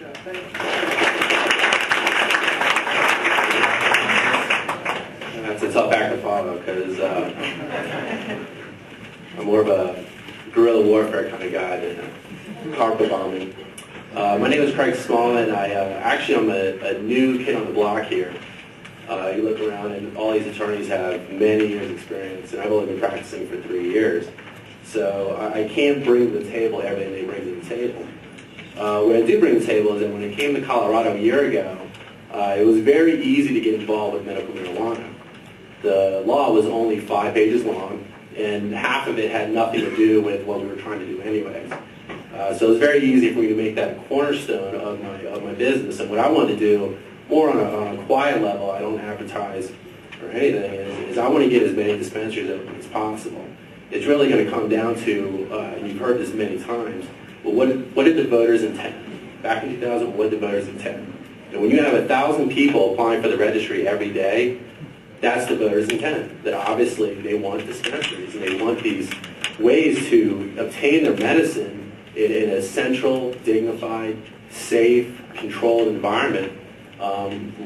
That's a tough act to follow because I'm more of a guerrilla warfare kind of guy than carpet bombing. My name is Craig Smallman. Actually I'm a new kid on the block here. You look around and all these attorneys have many years experience, and I've only been practicing for 3 years. So I can't bring to the table everything they bring to the table. What I do bring to the table is that when I came to Colorado a year ago, it was very easy to get involved with medical marijuana. The law was only 5 pages long, and half of it had nothing to do with what we were trying to do anyways. So it was very easy for me to make that a cornerstone of my business. And what I wanted to do, more on a quiet level, I don't advertise or anything, is I want to get as many dispensaries open as possible. It's really going to come down to, and you've heard this many times, well, what did the voters intend? Back in 2000, what did the voters intend? And when you have 1,000 people applying for the registry every day, that's the voters' intent. That obviously they want dispensaries, and they want these ways to obtain their medicine in a central, dignified, safe, controlled environment,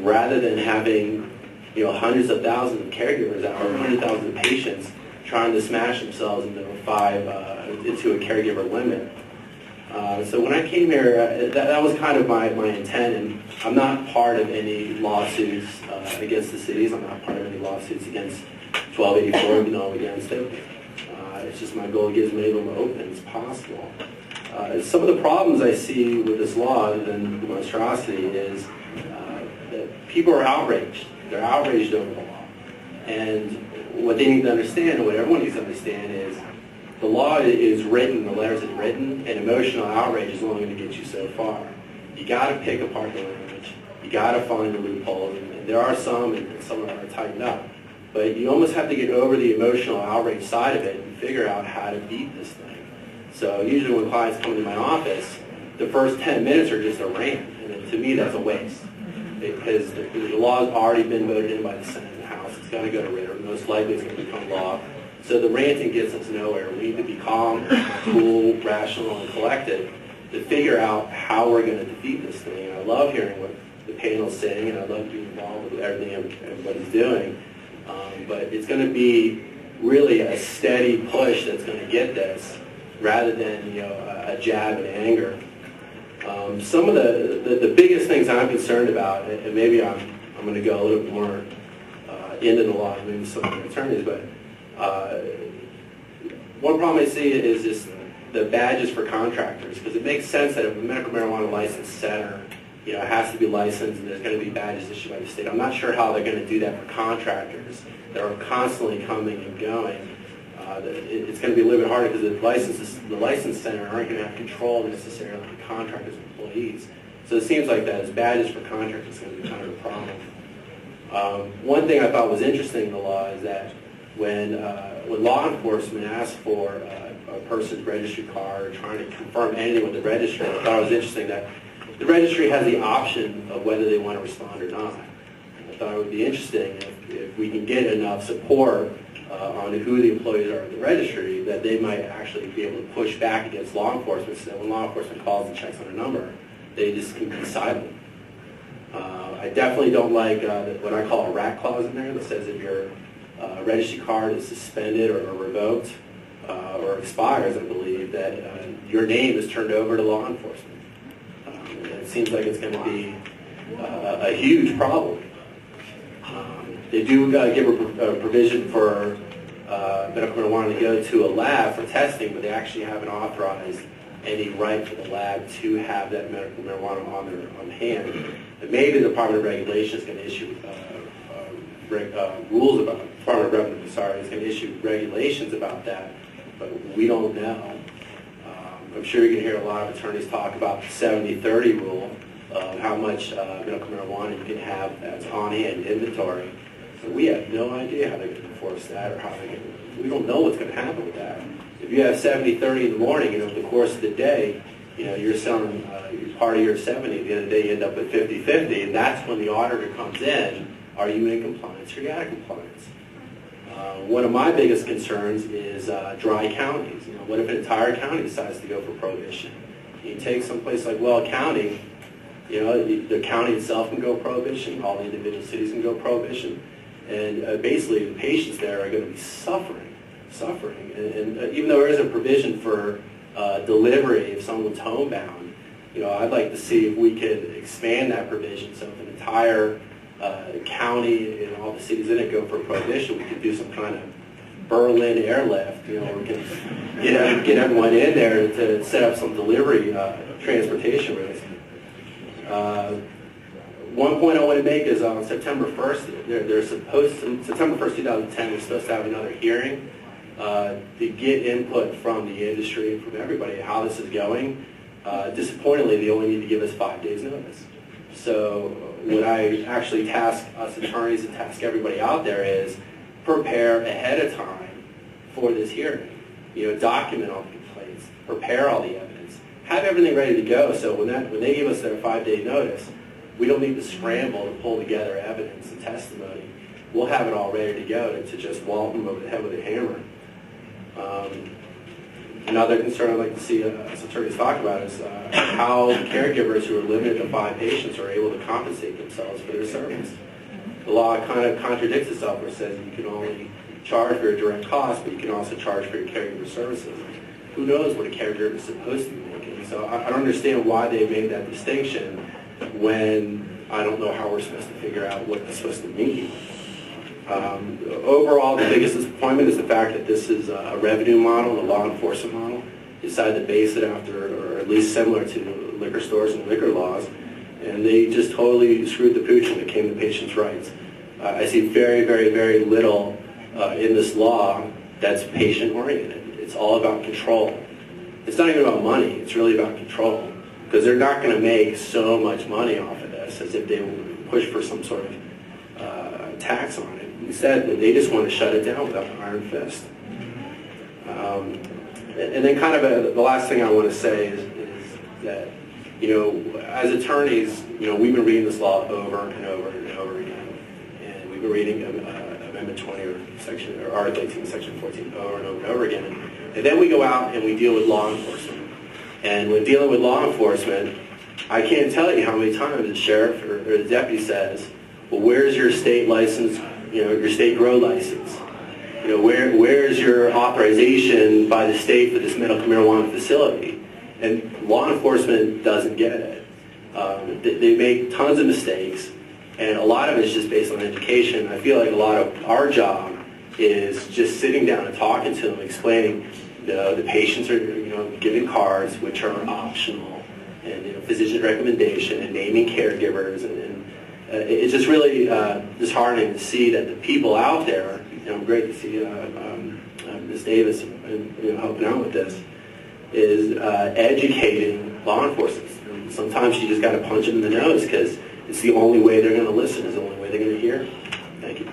rather than having hundreds of thousands of caregivers or 100,000 patients trying to smash themselves into a caregiver limit. So when I came here, that was kind of my intent, and I'm not part of any lawsuits against the cities. I'm not part of any lawsuits against 1284, even though I'm against it. It's just my goal to get as many of them open as possible. Some of the problems I see with this law, other than the monstrosity, is that people are outraged. They're outraged over the law. And what they need to understand, and what everyone needs to understand, is the law is written, the letters are written, and emotional outrage is only going to get you so far. You got to pick apart the language. You got to find the loopholes, and there are some, and some are tightened up. But you almost have to get over the emotional outrage side of it and figure out how to beat this thing. So usually when clients come into my office, the first 10 minutes are just a rant, and to me that's a waste. Because the law has already been voted in by the Senate and the House. It's got to go to Ritter. Most likely it's going to become law. So the ranting gets us nowhere. We need to be calm, cool, rational, and collected to figure out how we're going to defeat this thing. And I love hearing what the panel's saying, and I love being involved with everything everybody's doing. But it's going to be really a steady push that's going to get this, rather than a jab and anger. Some of the biggest things I'm concerned about, and maybe I'm going to go a little bit more into the law than maybe some of the attorneys, but one problem I see is just the badges for contractors, because it makes sense that if a medical marijuana license center has to be licensed and there's going to be badges issued by the state. I'm not sure how they're going to do that for contractors that are constantly coming and going. It's going to be a little bit harder because the license center aren't going to have control necessarily of the contractors' employees. So it seems like that as badges for contractors is going to be kind of a problem. One thing I thought was interesting in the law is that when law enforcement asked for a person's registry card or trying to confirm anything with the registry, I thought it was interesting that the registry has the option of whether they want to respond or not. I thought it would be interesting if we can get enough support on who the employees are at the registry, that they might actually be able to push back against law enforcement, so that when law enforcement calls and checks on a number, they just can be silent. I definitely don't like what I call a rat clause in there that says if your registry card is suspended or revoked or expires, I believe, that your name is turned over to law enforcement. It seems like it's going to be a huge problem. They do give a provision for medical marijuana to go to a lab for testing, but they actually haven't authorized any right for the lab to have that medical marijuana on hand. And maybe the Department of Regulation is going to issue rules about it. Department of Revenue, sorry, is going to issue regulations about that, but we don't know. I'm sure you can hear a lot of attorneys talk about the 70-30 rule of how much medical marijuana you can have that's on-hand inventory. So we have no idea how they're going to enforce that, or how they're going to, we don't know what's going to happen with that. If you have 70-30 in the morning, and over the course of the day, you're selling part of your 70, at the end of the day you end up with 50-50, and that's when the auditor comes in. Are you in compliance or are you out of compliance? One of my biggest concerns is dry counties. What if an entire county decides to go for prohibition? You take some place like Weld County, You know, the county itself can go prohibition, all the individual cities can go prohibition, and basically the patients there are going to be suffering. And even though there is a provision for delivery if someone's homebound, you know, I'd like to see if we could expand that provision so if an entire county and all the cities in it go for prohibition, we could do some kind of Berlin airlift. You know, we can get everyone in there to set up some delivery transportation routes. One point I want to make is on September 1st, September 1st, 2010, we're supposed to have another hearing to get input from the industry and from everybody how this is going. Disappointingly, they only need to give us 5 days notice. So what I actually task us attorneys and task everybody out there is prepare ahead of time for this hearing. You know, document all the complaints, prepare all the evidence, have everything ready to go. So when they give us their 5-day notice, we don't need to scramble to pull together evidence and testimony. We'll have it all ready to go to just wallop them over the head with a hammer. Another concern I'd like to see us attorneys talk about is how caregivers who are limited to 5 patients are able to compensate themselves for their service. The law kind of contradicts itself where it says you can only charge for your direct costs, but you can also charge for your caregiver services. Who knows what a caregiver is supposed to be making? So I don't understand why they made that distinction when I don't know how we're supposed to figure out what it's supposed to mean. Overall, the biggest disappointment is the fact that this is a revenue model, a law enforcement model. They decided to base it after, or at least similar to liquor stores and liquor laws, and they just totally screwed the pooch when it came to patients' rights. I see very, very, very little in this law that's patient-oriented. It's all about control. It's not even about money. It's really about control, because they're not going to make so much money off of this as if they push for some sort of tax on it. Instead, they just want to shut it down without an iron fist. And then kind of the last thing I want to say is that, you know, as attorneys, you know, we've been reading this law over and over and over again. And we've been reading Amendment 20 or Article 18, Section 14 over and over and over again. And then we go out and we deal with law enforcement. And when dealing with law enforcement, I can't tell you how many times the sheriff or the deputy says, well, where's your state license, you know, your state grow license? You know, where's your authorization by the state for this medical marijuana facility? And law enforcement doesn't get it. They make tons of mistakes, and a lot of it is just based on education. I feel like a lot of our job is just sitting down and talking to them, explaining the patients are, you know, given cards which are optional, and, you know, physician recommendation, and naming caregivers, and it's just really disheartening to see that the people out there, you know, great to see Ms. Davis, you know, helping out with this, is educating law enforcement. And sometimes you just got to punch them in the nose because it's the only way they're going to listen, is the only way they're going to hear. Thank you.